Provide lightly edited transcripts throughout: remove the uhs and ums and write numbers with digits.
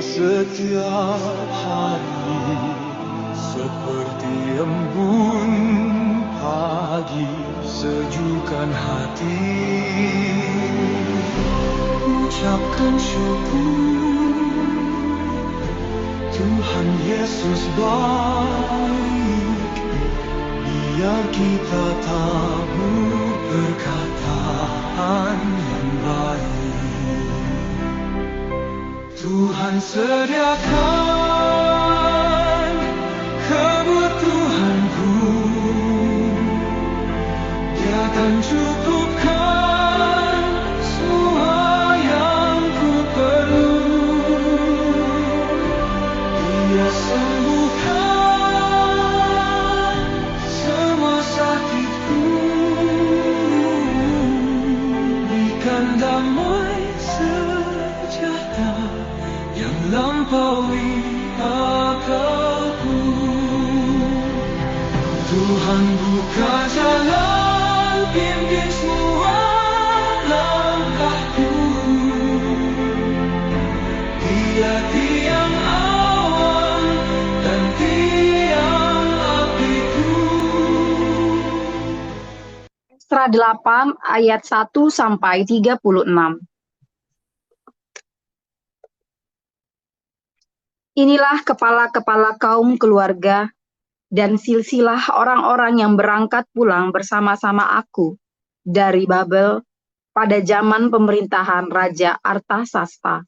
setiap hari seperti embun pagi sejukkan hati. Ucapkan syukur, Tuhan Yesus baik, biar kita tahu perkataan yang baik. Tuhan sediakan kebutuhanku, Dia akan cukupkan semua yang ku perlu. Dia sembuhkan semua sakitku, berikan damai sejahtera yang lampaui akalku. Tuhan buka jalan, pimpin semua langkahku. Dia tiang awan dan tiang apiku. Esra 8 ayat 1 sampai 36. Inilah kepala-kepala kaum keluarga dan silsilah orang-orang yang berangkat pulang bersama-sama aku dari Babel pada zaman pemerintahan Raja Artasasta.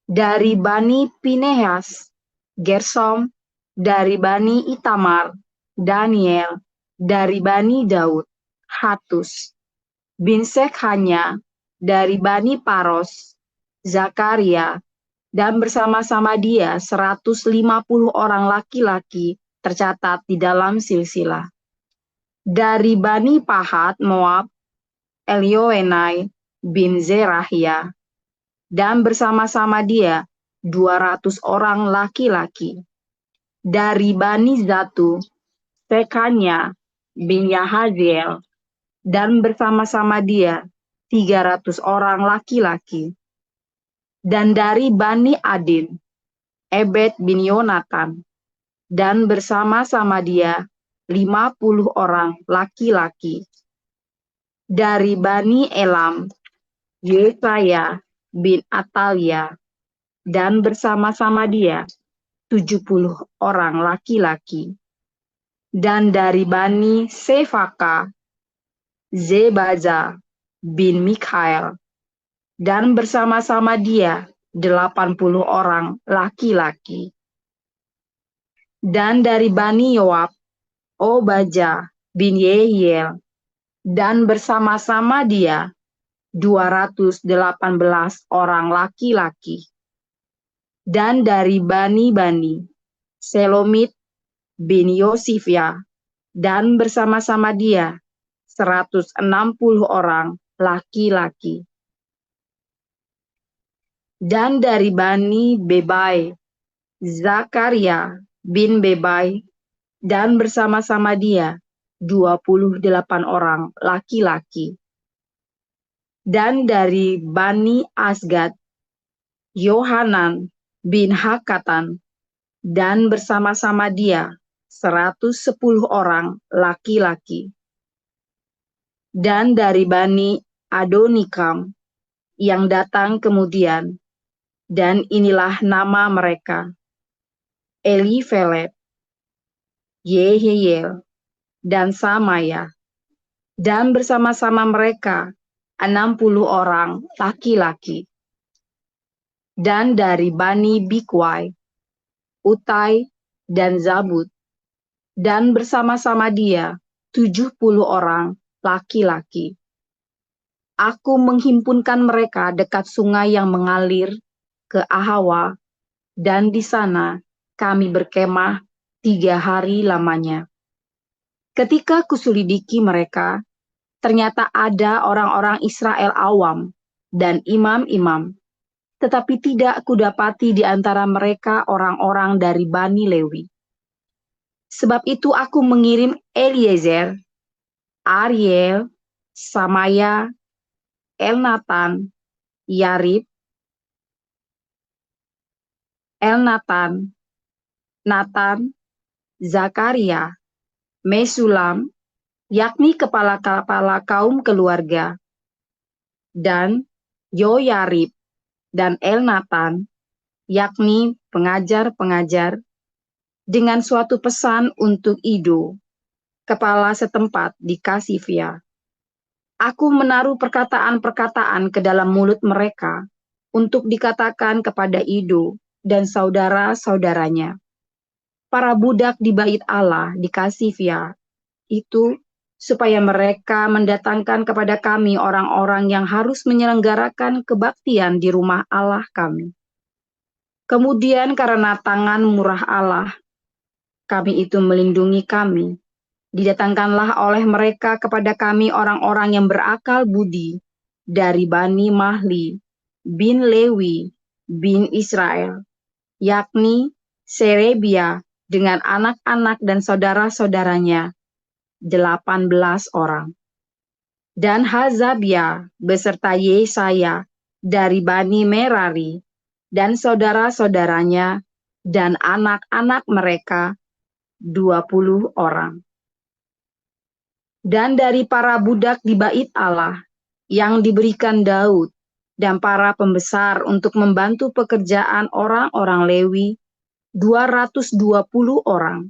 Dari Bani Pinehas, Gersom; dari Bani Itamar, Daniel; dari Bani Daud, Hatus bin Sekhanya; dari Bani Paros, Zakaria; dan bersama-sama dia 150 orang laki-laki tercatat di dalam silsilah. Dari Bani Pahat Moab, Elioenai bin Zerahia; dan bersama-sama dia 200 orang laki-laki. Dari Bani Zatu, Sekanya bin Yahaziel; dan bersama-sama dia 300 orang laki-laki. Dan dari Bani Adin, Ebed bin Yonatan; dan bersama-sama dia 50 orang laki-laki. Dari Bani Elam, Yesaya bin Atalia; dan bersama-sama dia 70 orang laki-laki. Dan dari Bani Sefaka, Zebaza bin Mikhael; dan bersama-sama dia 80 orang laki-laki. Dan dari Bani Yoab, Obaja bin Yehiel; dan bersama-sama dia 218 orang laki-laki. Dan dari Bani Selomit bin Yosifia; dan bersama-sama dia 160 orang laki-laki. Dan dari Bani Bebai, Zakaria bin Bebai; dan bersama-sama dia 28 orang laki-laki. Dan dari Bani Asgad, Yohanan bin Hakatan; dan bersama-sama dia 110 orang laki-laki. Dan dari Bani Adonikam yang datang kemudian, dan inilah nama mereka: Elifelet, Yehiel, dan Samaya; dan bersama-sama mereka 60 orang laki-laki. Dan dari Bani Bikwai, Utai, dan Zabud; dan bersama-sama dia 70 orang laki-laki. Aku menghimpunkan mereka dekat sungai yang mengalir ke Ahawa, dan di sana kami berkemah 3 hari lamanya. Ketika kuselidiki mereka, ternyata ada orang-orang Israel awam dan imam-imam, tetapi tidak kudapati di antara mereka orang-orang dari Bani Lewi. Sebab itu aku mengirim Eliezer, Ariel, Samaya, Elnatan, Yarib, Elnatan, Natan, Zakaria, Mesulam, yakni kepala-kepala kaum keluarga, dan Yoyarib dan Elnatan, yakni pengajar-pengajar, dengan suatu pesan untuk Ido, kepala setempat di Kasifia. Aku menaruh perkataan-perkataan ke dalam mulut mereka untuk dikatakan kepada Ido dan saudara-saudaranya, para budak di bait Allah di Kasifia itu, supaya mereka mendatangkan kepada kami orang-orang yang harus menyelenggarakan kebaktian di rumah Allah kami. Kemudian karena tangan murah Allah, kami itu melindungi kami. Didatangkanlah oleh mereka kepada kami orang-orang yang berakal budi dari Bani Mahli, bin Lewi, bin Israel, yakni Serebia dengan anak-anak dan saudara-saudaranya, 18 orang. Dan Hazabia beserta Yesaya dari Bani Merari dan saudara-saudaranya dan anak-anak mereka, 20 orang. Dan dari para budak di bait Allah yang diberikan Daud dan para pembesar untuk membantu pekerjaan orang-orang Lewi, 220 orang,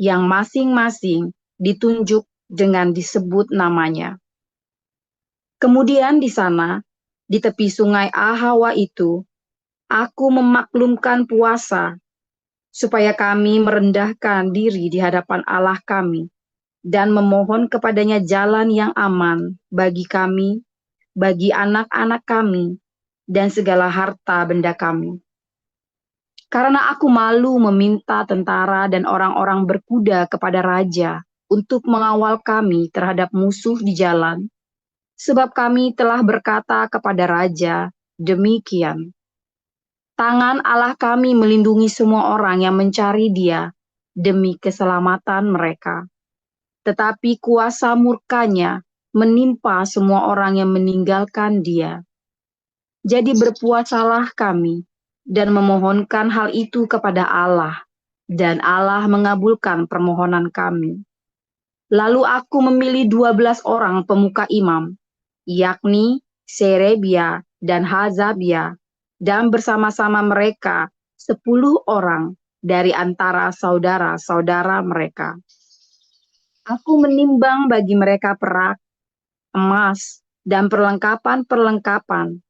yang masing-masing ditunjuk dengan disebut namanya. Kemudian di sana, di tepi sungai Ahawa itu, aku memaklumkan puasa, supaya kami merendahkan diri di hadapan Allah kami, dan memohon kepadanya jalan yang aman bagi kami, bagi anak-anak kami, dan segala harta benda kami. Karena aku malu meminta tentara dan orang-orang berkuda kepada raja untuk mengawal kami terhadap musuh di jalan, sebab kami telah berkata kepada raja, demikian. Tangan Allah kami melindungi semua orang yang mencari Dia demi keselamatan mereka. Tetapi kuasa murkanya menimpa semua orang yang meninggalkan Dia. Jadi berpuasalah kami dan memohonkan hal itu kepada Allah, dan Allah mengabulkan permohonan kami. Lalu aku memilih 12 orang pemuka imam, yakni Serebia dan Hazabia, dan bersama-sama mereka 10 orang dari antara saudara-saudara mereka. Aku menimbang bagi mereka perak, emas, dan perlengkapan-perlengkapan,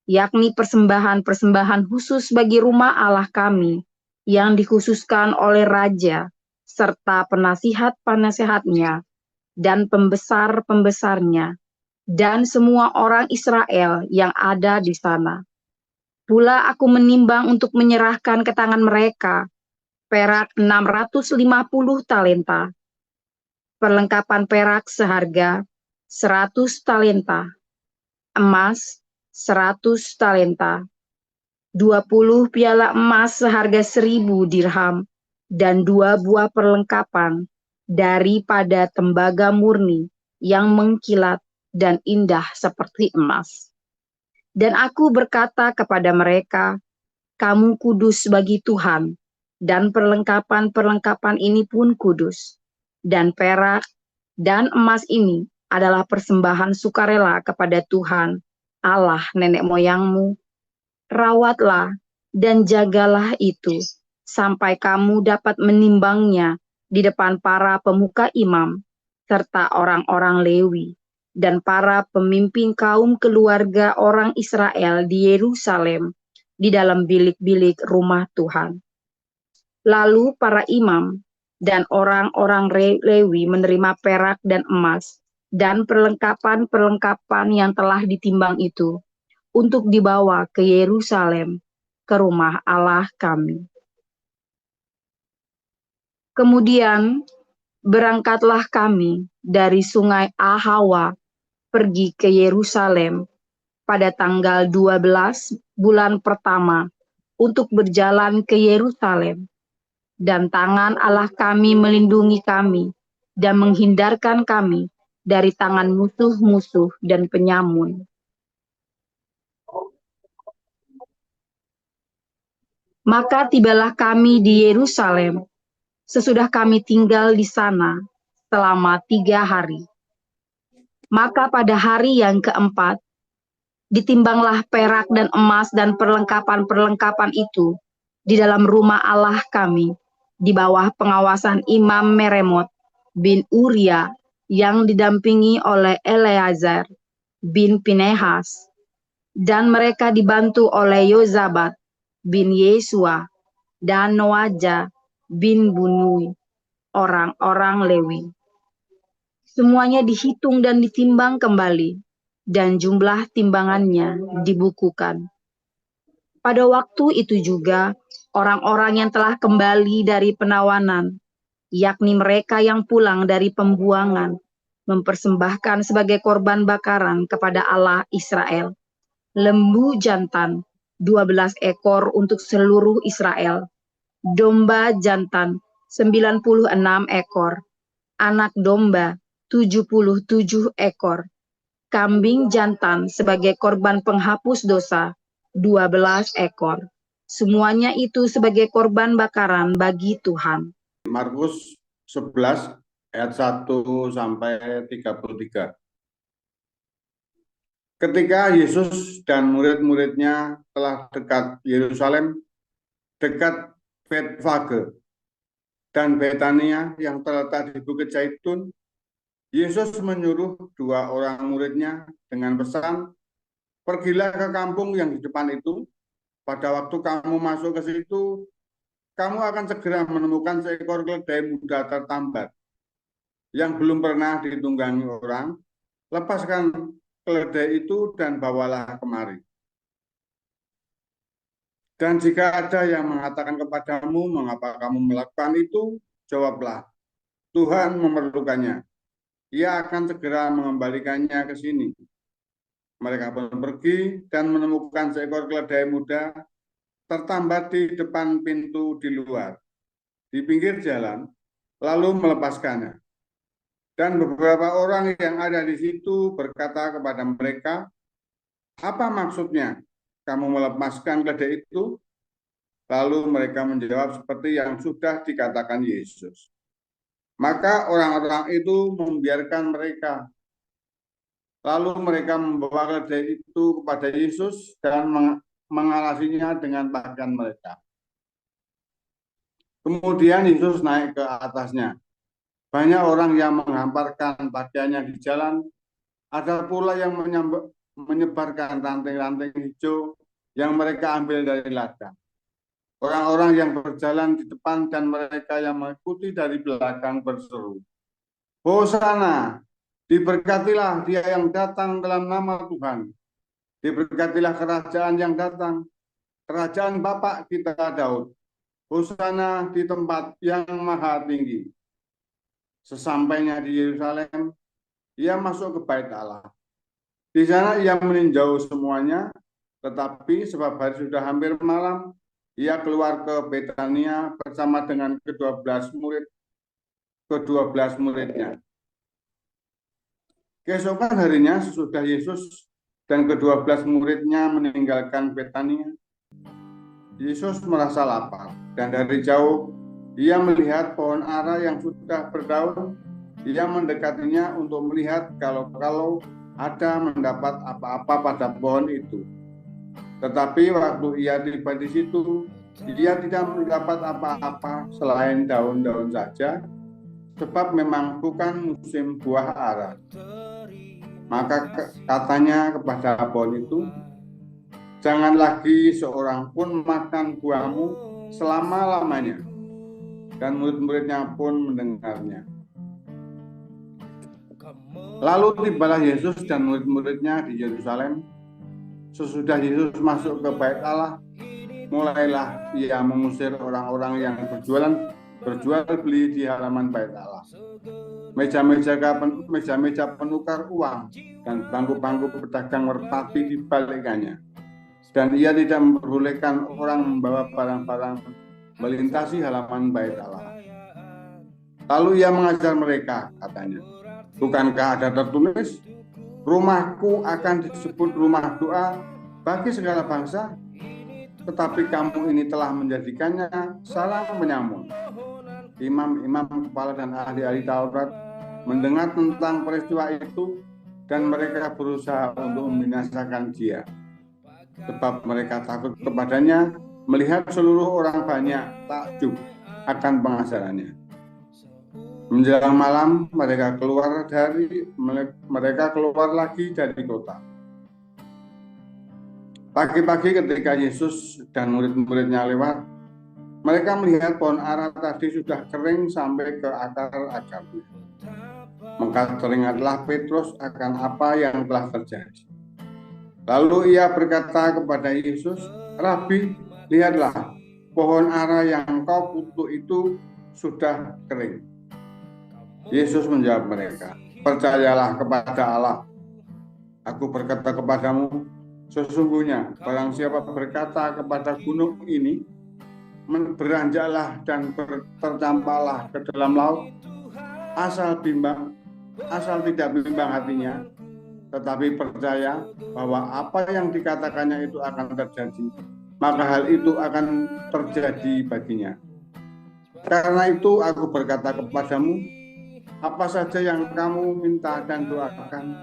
yakni persembahan-persembahan khusus bagi rumah Allah kami, yang dikhususkan oleh raja, serta penasihat-penasihatnya, dan pembesar-pembesarnya, dan semua orang Israel yang ada di sana. Pula aku menimbang untuk menyerahkan ke tangan mereka perak 650 talenta, perlengkapan perak seharga 100 talenta, emas 100 talenta, 20 piala emas seharga 1000 dirham, dan 2 buah perlengkapan daripada tembaga murni yang mengkilat dan indah seperti emas. Dan aku berkata kepada mereka, kamu kudus bagi Tuhan, dan perlengkapan-perlengkapan ini pun kudus. Dan perak dan emas ini adalah persembahan sukarela kepada Tuhan, Allah nenek moyangmu. Rawatlah dan jagalah itu, sampai kamu dapat menimbangnya di depan para pemuka imam, serta orang-orang Lewi, dan para pemimpin kaum keluarga orang Israel di Yerusalem, di dalam bilik-bilik rumah Tuhan. Lalu para imam dan orang-orang Lewi menerima perak dan emas dan perlengkapan-perlengkapan yang telah ditimbang itu untuk dibawa ke Yerusalem, ke rumah Allah kami. Kemudian berangkatlah kami dari sungai Ahawa pergi ke Yerusalem pada tanggal 12 bulan pertama untuk berjalan ke Yerusalem. Dan tangan Allah kami melindungi kami dan menghindarkan kami dari tangan musuh-musuh dan penyamun. Maka tibalah kami di Yerusalem, sesudah kami tinggal di sana selama 3 hari. Maka pada hari yang keempat, ditimbanglah perak dan emas dan perlengkapan-perlengkapan itu di dalam rumah Allah kami, di bawah pengawasan Imam Meremot bin Uria yang didampingi oleh Eleazar bin Pinehas, dan mereka dibantu oleh Yozabat bin Yesua dan Noaja bin Bunui, orang-orang Lewi. Semuanya dihitung dan ditimbang kembali, dan jumlah timbangannya dibukukan. Pada waktu itu juga, orang-orang yang telah kembali dari penawanan, yakni mereka yang pulang dari pembuangan, mempersembahkan sebagai korban bakaran kepada Allah Israel lembu jantan 12 ekor untuk seluruh Israel, domba jantan 96 ekor, anak domba 77 ekor, kambing jantan sebagai korban penghapus dosa 12 ekor. Semuanya itu sebagai korban bakaran bagi Tuhan. Markus 11 ayat 1 sampai 33. Ketika Yesus dan murid-muridnya telah dekat Yerusalem, dekat Betfage dan Betania yang terletak di Bukit Zaitun, Yesus menyuruh 2 orang muridnya dengan pesan, "Pergilah ke kampung yang di depan itu. Pada waktu kamu masuk ke situ, kamu akan segera menemukan seekor keledai muda tertambat yang belum pernah ditunggangi orang. Lepaskan keledai itu dan bawalah kemari. Dan jika ada yang mengatakan kepadamu, mengapa kamu melakukan itu? Jawablah, Tuhan memerlukannya. Ia akan segera mengembalikannya ke sini." Mereka pun pergi dan menemukan seekor keledai muda tertambat di depan pintu di luar, di pinggir jalan, lalu melepaskannya. Dan beberapa orang yang ada di situ berkata kepada mereka, "Apa maksudnya kamu melepaskan keledai itu?" Lalu mereka menjawab seperti yang sudah dikatakan Yesus. Maka orang-orang itu membiarkan mereka. Lalu mereka membawa keledai itu kepada Yesus dan mengalasinya dengan pakaian mereka. Kemudian Yesus naik ke atasnya. Banyak orang yang menghamparkan pakaiannya di jalan. Ada pula yang menyebarkan ranting-ranting hijau yang mereka ambil dari ladang. Orang-orang yang berjalan di depan dan mereka yang mengikuti dari belakang berseru, "Hosana, diberkatilah dia yang datang dalam nama Tuhan. Diberkatilah kerajaan yang datang, kerajaan Bapa kita Daud. Hosana di tempat yang maha tinggi." Sesampainya di Yerusalem, ia masuk ke Bait Allah. Di sana ia meninjau semuanya, tetapi sebab hari sudah hampir malam, ia keluar ke Betania bersama dengan ke-12 muridnya. Keesokan harinya sesudah Yesus dan ke-12 muridnya meninggalkan Betania, Yesus merasa lapar dan dari jauh ia melihat pohon ara yang sudah berdaun. Ia mendekatinya untuk melihat kalau ada mendapat apa-apa pada pohon itu. Tetapi waktu ia tiba di situ, ia tidak mendapat apa-apa selain daun-daun saja, sebab memang bukan musim buah ara. Maka katanya kepada pohon itu, "Jangan lagi seorang pun makan buahmu selama-lamanya." Dan murid-muridnya pun mendengarnya. Lalu tibalah Yesus dan murid-muridnya di Yerusalem. Sesudah Yesus masuk ke Bait Allah, mulailah ia mengusir orang-orang yang berjual beli di halaman Bait Allah. Meja-meja penukar uang dan bangku-bangku pedagang merpati dibalikkannya. Dan ia tidak memperbolehkan orang membawa barang-barang melintasi halaman Bait Allah. Lalu ia mengajar mereka, katanya, "Bukankah ada tertulis, rumahku akan disebut rumah doa bagi segala bangsa? tetapi kamu ini telah menjadikannya sarang penyamun. Imam-imam kepala dan ahli-ahli Taurat mendengar tentang peristiwa itu dan mereka berusaha untuk membinasakan dia. Sebab mereka takut kepadanya, melihat seluruh orang banyak takjub akan pengajarannya. Menjelang malam mereka keluar lagi dari kota. Pagi-pagi ketika Yesus dan murid-muridnya lewat, mereka melihat pohon ara tadi sudah kering sampai ke akar-akarnya. Maka teringatlah Petrus akan apa yang telah terjadi. Lalu ia berkata kepada Yesus, "Rabi, lihatlah, pohon ara yang kau kutuk itu sudah kering." Yesus menjawab mereka, "Percayalah kepada Allah. Aku berkata kepadamu, sesungguhnya barang siapa berkata kepada gunung ini, beranjaklah dan tercampaklah ke dalam laut, asal tidak bimbang hatinya, tetapi percaya bahwa apa yang dikatakannya itu akan terjadi, maka hal itu akan terjadi baginya. Karena itu aku berkata kepadamu, apa saja yang kamu minta dan doakan,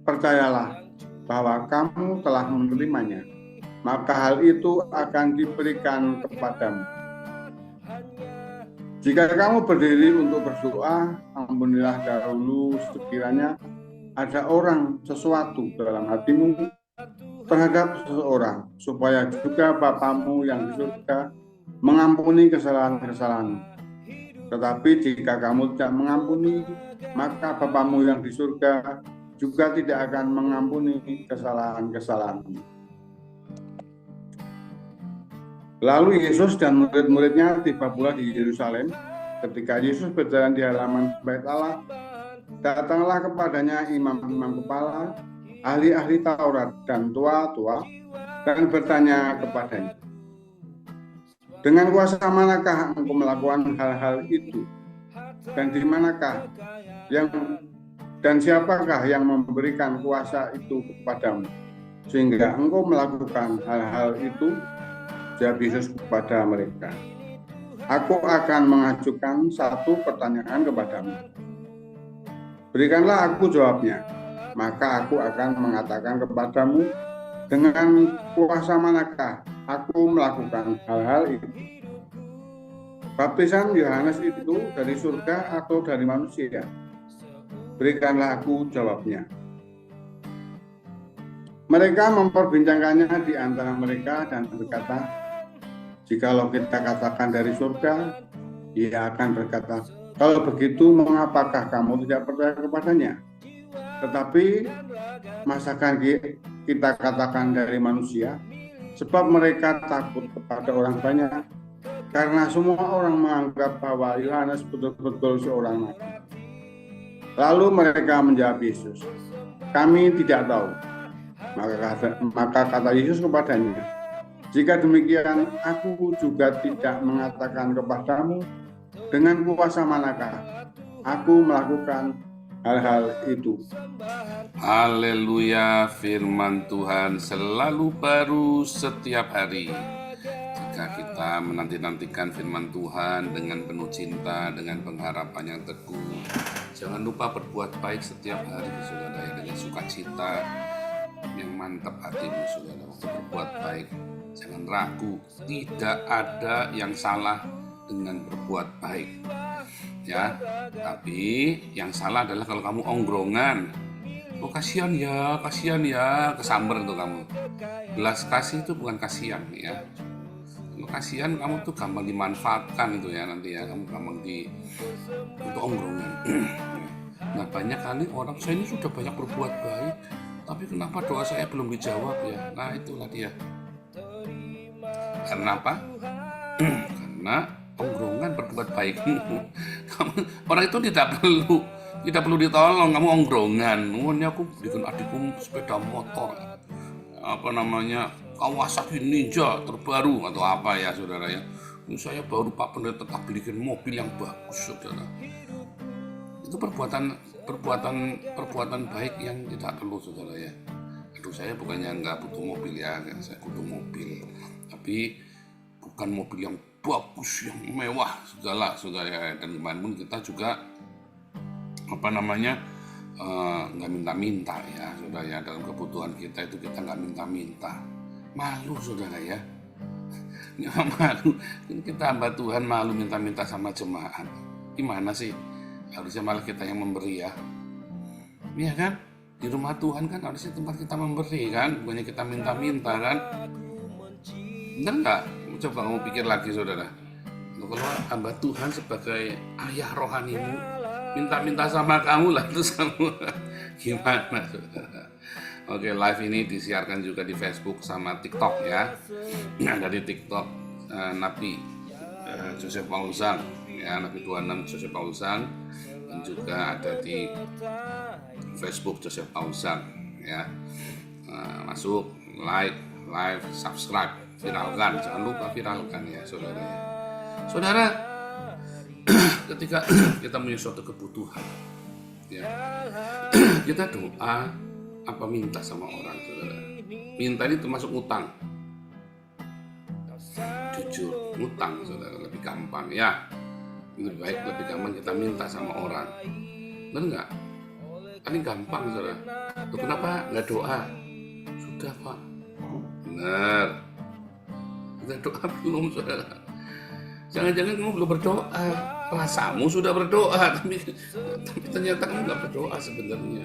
percayalah bahwa kamu telah menerimanya, maka hal itu akan diberikan kepadamu. Jika kamu berdiri untuk berdoa, ampunilah dahulu sekiranya ada orang sesuatu dalam hatimu terhadap seseorang, supaya juga Bapamu yang di surga mengampuni kesalahan-kesalahanmu. Tetapi jika kamu tidak mengampuni, maka Bapamu yang di surga juga tidak akan mengampuni kesalahan-kesalahanmu. Lalu Yesus dan murid-muridnya tiba pula di Yerusalem. Ketika Yesus berjalan di halaman Bait Allah, datanglah kepadanya imam-imam kepala, ahli-ahli Taurat dan tua-tua, dan bertanya kepadanya, "Dengan kuasa manakah engkau melakukan hal-hal itu? Dan di manakah dan siapakah yang memberikan kuasa itu kepadamu, sehingga engkau melakukan hal-hal itu?" Jawab Yesus kepada mereka, "Aku akan mengajukan satu pertanyaan kepadamu. Berikanlah aku jawabnya, maka aku akan mengatakan kepadamu dengan kuasa manakah aku melakukan hal-hal itu. Baptisan Yohanes itu dari surga atau dari manusia? Berikanlah aku jawabnya." Mereka memperbincangkannya di antara mereka dan berkata, "Jikalau kita katakan dari surga," ia akan berkata, "Kalau begitu, mengapakah kamu tidak percaya kepadanya? Tetapi masakan kita katakan dari manusia? Sebab mereka takut kepada orang banyak, karena semua orang menganggap bahwa Yohanes betul-betul seorang nabi." Lalu mereka menjawab Yesus, "Kami tidak tahu." Maka kata Yesus kepadanya, "Jika demikian, aku juga tidak mengatakan kepadamu dengan kuasa manakah aku melakukan hal-hal itu." Haleluya, firman Tuhan selalu baru setiap hari. Jika kita menanti-nantikan firman Tuhan dengan penuh cinta, dengan pengharapan yang teguh, jangan lupa berbuat baik setiap hari, saudara, dengan sukacita yang mantap hatimu, saudara. Waktu berbuat baik, jangan ragu, tidak ada yang salah dengan berbuat baik, ya. Tapi yang salah adalah kalau kamu ongrongan. "Oh, kasihan ya, kesamber tuh kamu." Belas kasih itu bukan kasihan, ya. Kalau kasihan, kamu tuh gampang dimanfaatkan itu, ya, nanti ya, kamu gampang untuk ongrongan. Nah, banyak kali orang, "Saya ini sudah banyak berbuat baik, tapi kenapa doa saya belum dijawab ya?" Nah, itulah dia. Karena apa? Karena ongrongan berbuat baik. Orang itu tidak perlu ditolong, kamu ongrongan. "Ini aku bikin adikku sepeda motor, Kawasaki Ninja terbaru," atau apa ya, saudara, ya. "Ini saya baru Pak Pendeta tak belikan mobil yang bagus," saudara. Itu perbuatan baik yang tidak perlu, saudara, ya. Aduh, saya bukannya nggak butuh mobil ya, saya butuh mobil, tapi bukan mobil yang bagus, yang mewah segala, saudara ya. Dan gimana kita juga nggak minta-minta ya, saudara ya. Dalam kebutuhan kita itu kita nggak minta-minta, malu saudara ya. Nggak malu, kita hamba Tuhan malu minta-minta sama jemaat. Gimana sih? Harusnya malah kita yang memberi ya. Iya kan? Di rumah Tuhan kan harusnya tempat kita memberi kan, bukannya kita minta-minta kan. Benar nggak? Coba kamu pikir lagi saudara. Kalau hamba Tuhan sebagai ayah rohanimu minta-minta sama kamu lah, terus kamu gimana saudara? Oke, live ini disiarkan juga di Facebook sama TikTok ya. Nah, dari TikTok Nabi Joseph Paulusang ya, Nabi 26 Joseph Paulusang, dan juga ada di Facebook Joseph Paulusang ya. Masuk, like, live, subscribe, viralkan, jangan lupa viralkan ya saudara. Saudara, ketika kita punya suatu kebutuhan ya, kita doa apa minta sama orang saudara. Minta ini termasuk utang. Jujur, utang saudara lebih gampang ya. Lebih baik, lebih gampang kita minta sama orang. Benar nggak? Ini gampang saudara. Loh, kenapa nggak doa? Sudah Pak. Benar. Kita doa belum saudara. Jangan-jangan kamu belum berdoa. Rasamu sudah berdoa, tapi ternyata kamu nggak berdoa sebenarnya.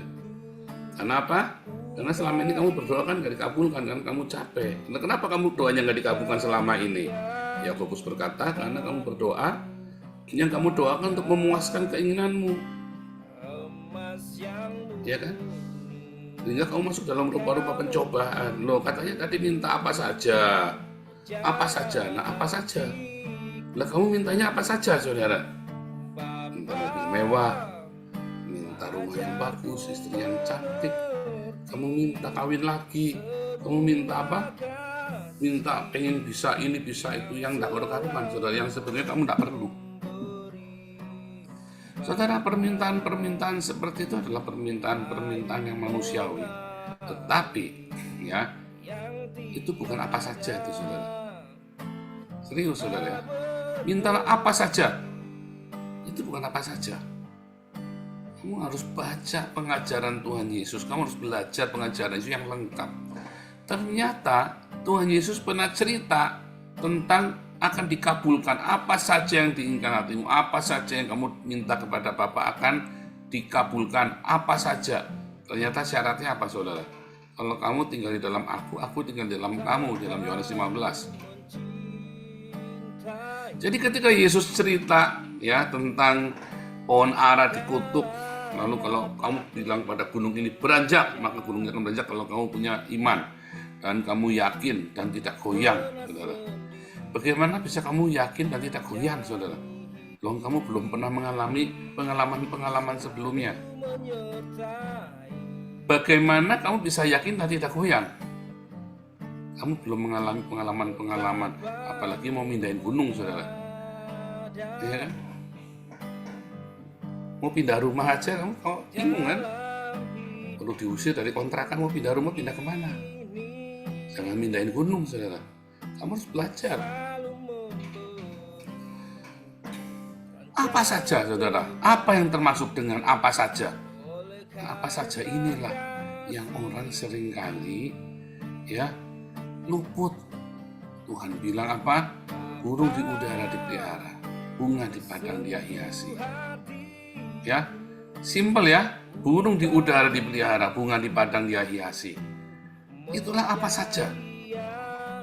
Karena apa? Karena selama ini kamu berdoa kan nggak dikabulkan, kan kamu capek. Nah, kenapa kamu doanya nggak dikabulkan selama ini? Yakobus berkata, karena kamu berdoa, yang kamu doakan untuk memuaskan keinginanmu. Ya kan? Sehingga kamu masuk dalam rupa-rupa pencobaan. Loh, katanya tadi minta apa saja. Apa saja? Nah, apa saja? Lah, kamu mintanya apa saja, saudara? Minta mobil mewah, minta rumah yang bagus, istri yang cantik, kamu minta kawin lagi, kamu minta apa? Minta pengen bisa ini, bisa itu, yang tidak berkaruan, saudara, yang sebenarnya kamu tidak perlu. Saudara, permintaan-permintaan seperti itu adalah permintaan-permintaan yang manusiawi. Tetapi, ya, itu bukan apa saja itu, saudara. Serius, saudara ya. Mintalah apa saja. Itu bukan apa saja. Kamu harus baca pengajaran Tuhan Yesus. Kamu harus belajar pengajaran Yesus yang lengkap. Ternyata Tuhan Yesus pernah cerita tentang akan dikabulkan apa saja yang diinginkan hatimu, apa saja yang kamu minta kepada Bapa akan dikabulkan, apa saja. Ternyata syaratnya apa, saudara? Kalau kamu tinggal di dalam aku tinggal di dalam kamu, dalam Yohanes 15. Jadi ketika Yesus cerita ya tentang pohon ara dikutuk, lalu kalau kamu bilang pada gunung ini beranjak, maka gunungnya akan beranjak kalau kamu punya iman dan kamu yakin dan tidak goyang, saudara. Bagaimana bisa kamu yakin dan tidak goyang, saudara? Loh, kamu belum pernah mengalami pengalaman sebelumnya. Bagaimana kamu bisa yakin dan tidak goyang? Kamu belum mengalami pengalaman, apalagi mau mindahin gunung, saudara. Ya kan? Mau pindah rumah aja, kamu bingung kan? Perlu diusir dari kontrakan, mau pindah rumah, pindah kemana? Jangan mindahin gunung, saudara. Kamu harus belajar. Apa saja, saudara? Apa yang termasuk dengan apa saja? Nah, apa saja inilah yang orang seringkali ya luput. Tuhan bilang apa? Burung di udara dipelihara, bunga di padang dia hiasi. Ya, simpel ya. Burung di udara dipelihara, bunga di padang dia hiasi. Itulah apa saja.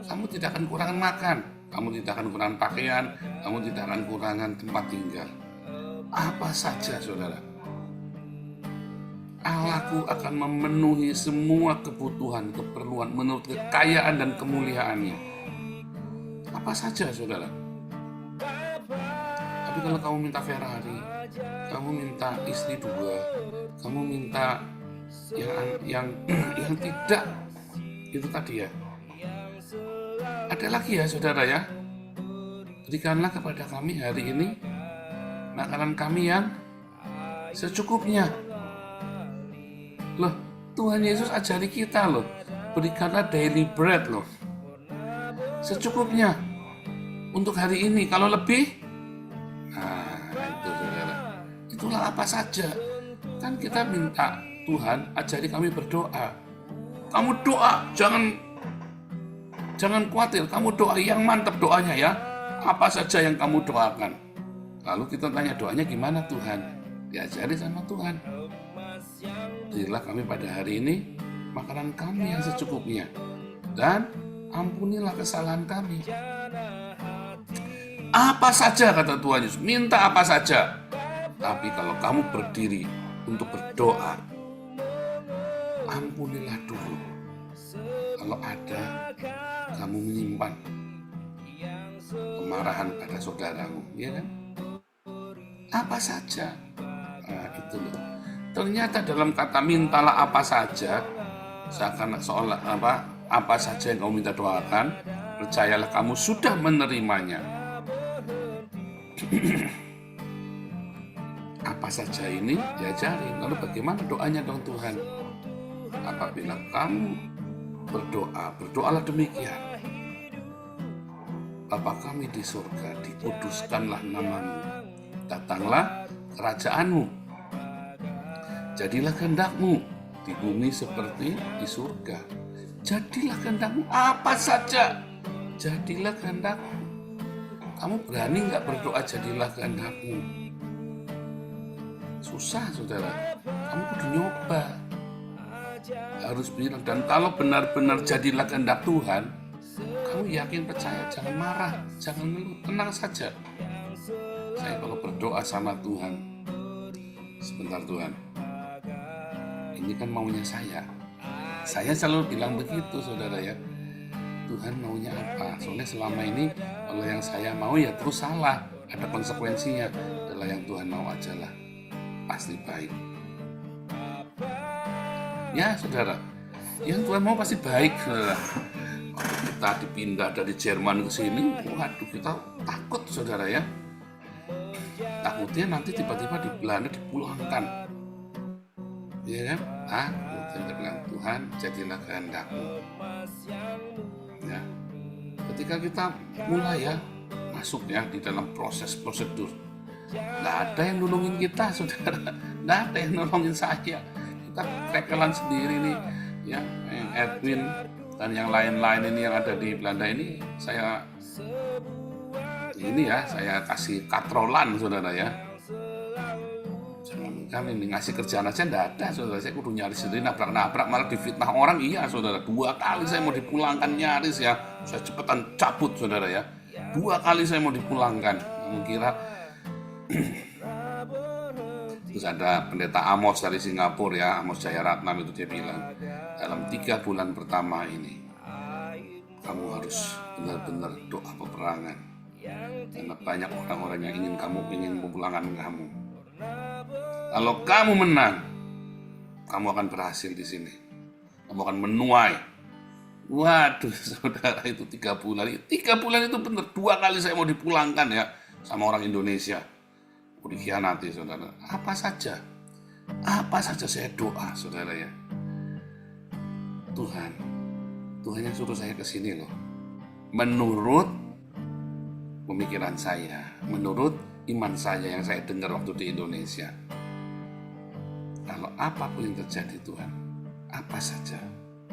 Kamu tidak akan kurangan makan, kamu tidak akan kurangan pakaian, kamu tidak akan kurangan tempat tinggal. Apa saja, saudara. Allahku akan memenuhi semua kebutuhan, keperluan menurut kekayaan dan kemuliaannya. Apa saja, saudara. Tapi kalau kamu minta Ferrari, kamu minta istri 2, kamu minta yang tidak, itu tadi ya. Ada lagi ya, saudara ya. Berikanlah kepada kami hari ini makanan kami yang secukupnya. Loh, Tuhan Yesus ajari kita loh, berikanlah daily bread loh, secukupnya untuk hari ini. Kalau lebih, nah itu saudara, itulah apa saja. Kan kita minta Tuhan ajari kami berdoa. Kamu doa, jangan khawatir, kamu doa yang mantap doanya ya. Apa saja yang kamu doakan. Lalu kita tanya doanya gimana Tuhan? Diajari sama Tuhan. Berilah kami pada hari ini makanan kami yang secukupnya. Dan ampunilah kesalahan kami. Apa saja kata Tuhan Yesus, minta apa saja. Tapi kalau kamu berdiri untuk berdoa, ampunilah dulu. Kalau ada kamu menyimpan kemarahan pada saudaramu, ya kan? Apa saja. Nah, itu loh. Ternyata dalam kata mintalah apa saja, seolah apa saja yang kamu minta doakan, percayalah kamu sudah menerimanya. Apa saja ini diajari. Lalu bagaimana doanya dong Tuhan? Apabila kamu berdoa, berdoalah demikian. Bapa kami di surga, dikuduskanlah namamu, datanglah kerajaanmu, jadilah kehendakmu di bumi seperti di surga. Jadilah kehendakmu apa saja, jadilah kehendakmu. Kamu berani nggak berdoa jadilah kehendakmu? Susah saudara, kamu kudu nyoba. Harus bilang, dan kalau benar-benar jadilah kehendak Tuhan, kamu yakin percaya, jangan marah, jangan ngeluh, tenang saja. Saya kalau berdoa sama Tuhan, sebentar Tuhan, ini kan maunya saya. Saya selalu bilang begitu saudara ya, Tuhan maunya apa? Soalnya selama ini kalau yang saya mau ya terus salah, ada konsekuensinya. Adalah yang Tuhan mau aja lah, pasti baik. Ya saudara, yang Tuhan mau pasti baik saudara. Waktu kita dipindah dari Jerman ke sini, waduh kita takut saudara ya. Takutnya nanti tiba-tiba di Belanda dipulangkan. Ya kan? Kita bilang Tuhan jadilah kehendakmu. Ya. Ketika kita mulai ya masuk ya di dalam proses prosedur, nggak ada yang nolongin kita saudara, nggak ada yang nolongin saya. Kita krekelan sendiri nih, ya yang Edwin dan yang lain-lain ini yang ada di Belanda ini saya kasih katrolan saudara ya. Jangan kan ini ngasih kerjaan aja nggak ada saudara, saya kudu nyaris sendiri, nabrak-nabrak malah difitnah orang. Iya saudara, 2 kali saya mau dipulangkan nyaris ya, saya cepetan cabut saudara ya. 2 kali saya mau dipulangkan, kira terus ada pendeta Amos dari Singapura ya, Amos Jayaratnam itu dia bilang, dalam 3 bulan pertama ini kamu harus benar-benar doa peperangan, karena banyak orang-orang yang ingin memulangkan kamu. Kalau kamu menang, kamu akan berhasil di sini, kamu akan menuai. Waduh saudara, itu 3 bulan. 3 bulan itu benar 2 kali saya mau dipulangkan ya sama orang Indonesia. Dikhianati saudara. Apa saja saya doa saudara ya. Tuhan yang suruh saya ke sini loh. Menurut pemikiran saya, menurut iman saya yang saya dengar waktu di Indonesia. Kalau apapun yang terjadi Tuhan, apa saja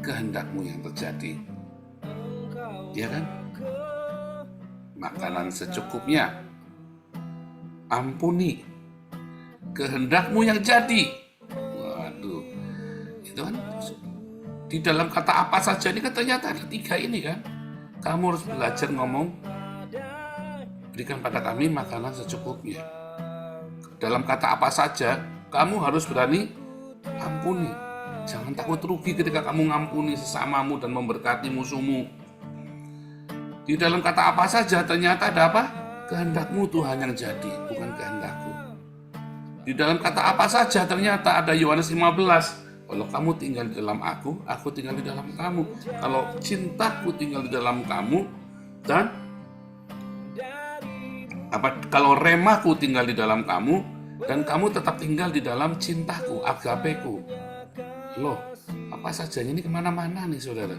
kehendakmu yang terjadi. Ya kan? Makanan secukupnya, ampuni, kehendakmu yang jadi. Waduh, itu kan di dalam kata apa saja ini kan ternyata ada 3 ini kan. Kamu harus belajar ngomong, berikan pada kami makanan secukupnya. Dalam kata apa saja, kamu harus berani ampuni. Jangan takut rugi ketika kamu ngampuni sesamamu dan memberkati musuhmu. Di dalam kata apa saja ternyata ada apa? Kehendakmu Tuhan yang jadi, bukan kehendakku. Di dalam kata apa saja ternyata ada Yohanes 15. Kalau kamu tinggal di dalam aku tinggal di dalam kamu. Kalau cintaku tinggal di dalam kamu, dan kalau remaku tinggal di dalam kamu, dan kamu tetap tinggal di dalam cintaku, agapeku. Loh, apa saja ini kemana-mana nih saudara.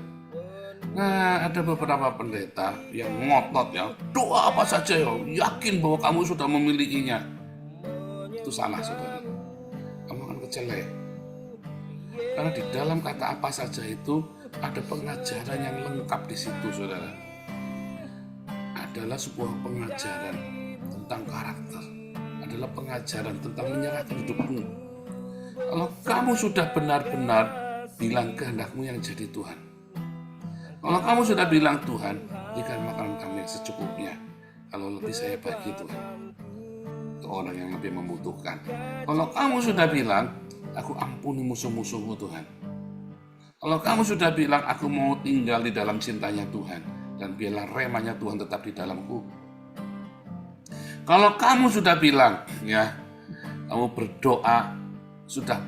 Nah, ada beberapa pendeta yang ngotot ya, doa apa saja ya, yakin bahwa kamu sudah memilikinya. Itu salah saudara, kamu akan kecelek. Karena di dalam kata apa saja itu ada pengajaran yang lengkap di situ saudara. Adalah sebuah pengajaran tentang karakter, adalah pengajaran tentang menyerahkan hidupmu. Kalau kamu sudah benar-benar bilang kehendakmu yang jadi Tuhan, kalau kamu sudah bilang Tuhan, berikan makanan kami yang secukupnya, kalau lebih saya bagi Tuhan ke orang yang lebih membutuhkan. Kalau kamu sudah bilang, aku ampuni musuh-musuhmu Tuhan. Kalau kamu sudah bilang, aku mau tinggal di dalam cintanya Tuhan, dan biarlah remanya Tuhan tetap di dalamku. Kalau kamu sudah bilang, ya, kamu berdoa, sudah,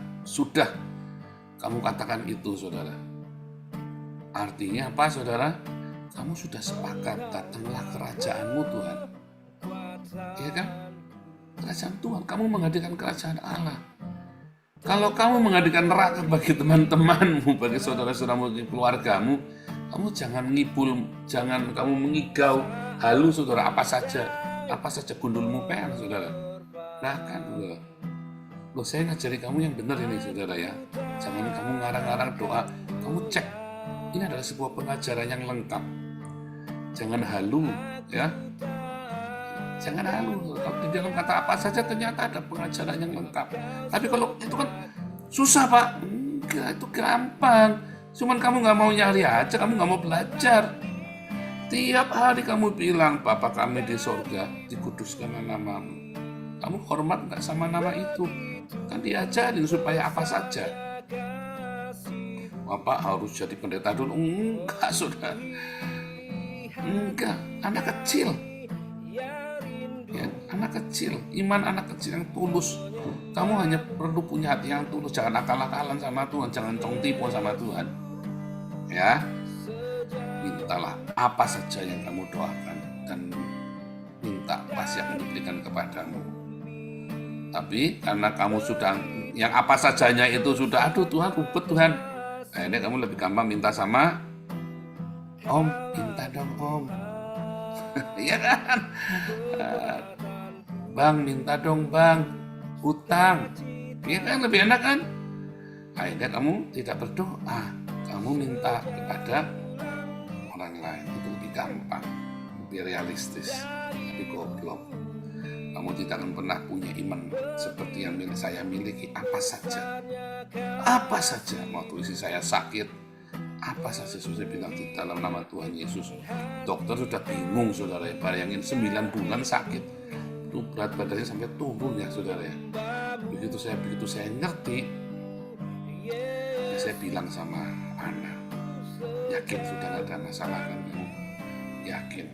kamu katakan itu saudara. Artinya apa saudara? Kamu sudah sepakat, datanglah kerajaanmu Tuhan. Iya kan? Kerajaan Tuhan, kamu menghadirkan kerajaan Allah. Kalau kamu menghadirkan neraka bagi teman-temanmu, bagi saudara-saudaramu, keluargamu, kamu jangan ngibul, jangan kamu mengigau, halu saudara, apa saja gundulmu pengen saudara. Nah kan saudara, loh saya ngajari kamu yang benar ini saudara ya. Jangan kamu ngarang-ngarang doa, kamu cek. Ini adalah sebuah pengajaran yang lengkap. Jangan halu ya. Jangan halu. Kalau di dalam kata apa saja ternyata ada pengajaran yang lengkap. Tapi kalau itu kan susah Pak. Enggak, itu gampang. Cuman kamu gak mau nyari aja, kamu gak mau belajar. Tiap hari kamu bilang, Bapa kami di sorga, dikuduskanlah namamu. Kamu hormat gak sama nama itu? Kan diajarin supaya apa saja. Bapak harus jadi pendeta dulu. Enggak saudara. Enggak, anak kecil. Ya, anak kecil, iman anak kecil yang tulus. Kamu hanya perlu punya hati yang tulus. Jangan akal-akalan sama Tuhan, jangan tipu sama Tuhan. Ya, mintalah apa saja yang kamu doakan dan minta pasti akan diberikan kepadamu. Tapi karena kamu sudah yang apa sajanya itu sudah, aduh Tuhan ribet Tuhan. Akhirnya kamu lebih gampang minta sama Om, minta dong Om. Iya kan? Bang, minta dong Bang, hutang. Iya kan, lebih enak kan? Akhirnya kamu tidak berdoa, kamu minta kepada orang lain. Itu lebih gampang, lebih realistis. Tapi goblok, kamu tidak akan pernah punya iman seperti yang saya miliki. Apa saja, waktu istri saya sakit, apa saja sudah bilang di dalam nama Tuhan Yesus. Dokter sudah bingung saudara ya, bayangin 9 bulan sakit, itu berat badannya sampai turun ya saudara ya. Begitu saya ngerti, ya saya bilang sama anak, yakin sudah gak ada masalah kan kamu? Yakin,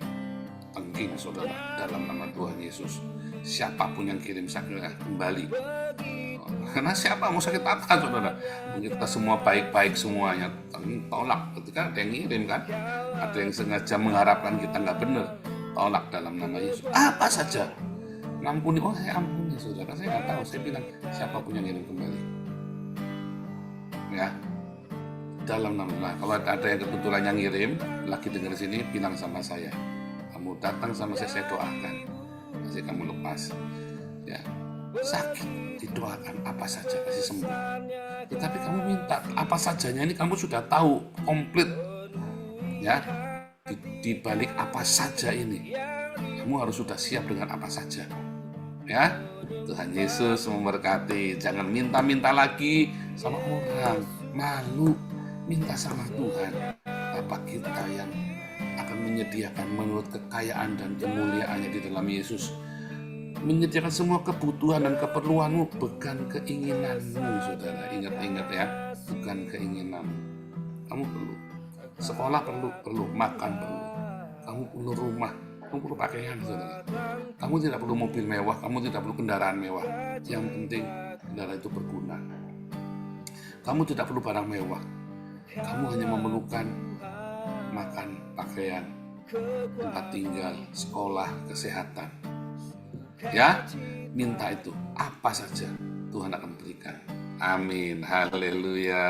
tengking saudara, dalam nama Tuhan Yesus. Siapapun yang kirim sakit kembali. Karena siapa mau sakit apa saudara? Kita semua baik-baik semuanya, tolak. Ketika ada yang ngirim kan, ada yang sengaja mengharapkan kita nggak benar, tolak dalam nama Yesus. Apa saja, ampuni. Oh saya ampuni saudara, saya nggak tahu. Saya bilang siapapun yang ngirim kembali, ya dalam nama. Kalau ada yang kebetulan yang ngirim lagi dengar sini, bilang sama saya, kamu datang sama saya doakan, pasti kamu lepas, ya. Sakit didoakan apa saja pasti sembuh. Tetapi kamu minta apa sajanya ini kamu sudah tahu komplit ya. Di balik apa saja ini kamu harus sudah siap dengan apa saja ya. Tuhan Yesus memberkati. Jangan minta-minta lagi sama orang, malu, minta sama Tuhan Bapa kita yang akan menyediakan menurut kekayaan dan kemuliaannya di dalam Yesus, menyediakan semua kebutuhan dan keperluanmu, bukan keinginanmu saudara. Ingat ya, bukan keinginanmu. Kamu perlu sekolah, perlu makan, kamu perlu rumah, kamu perlu pakaian saudara. Kamu tidak perlu mobil mewah, kamu tidak perlu kendaraan mewah. Yang penting kendaraan itu berguna. Kamu tidak perlu barang mewah, kamu hanya memerlukan makan, pakaian, tempat tinggal, sekolah, kesehatan. Ya, minta itu apa saja Tuhan akan berikan. Amin, haleluya.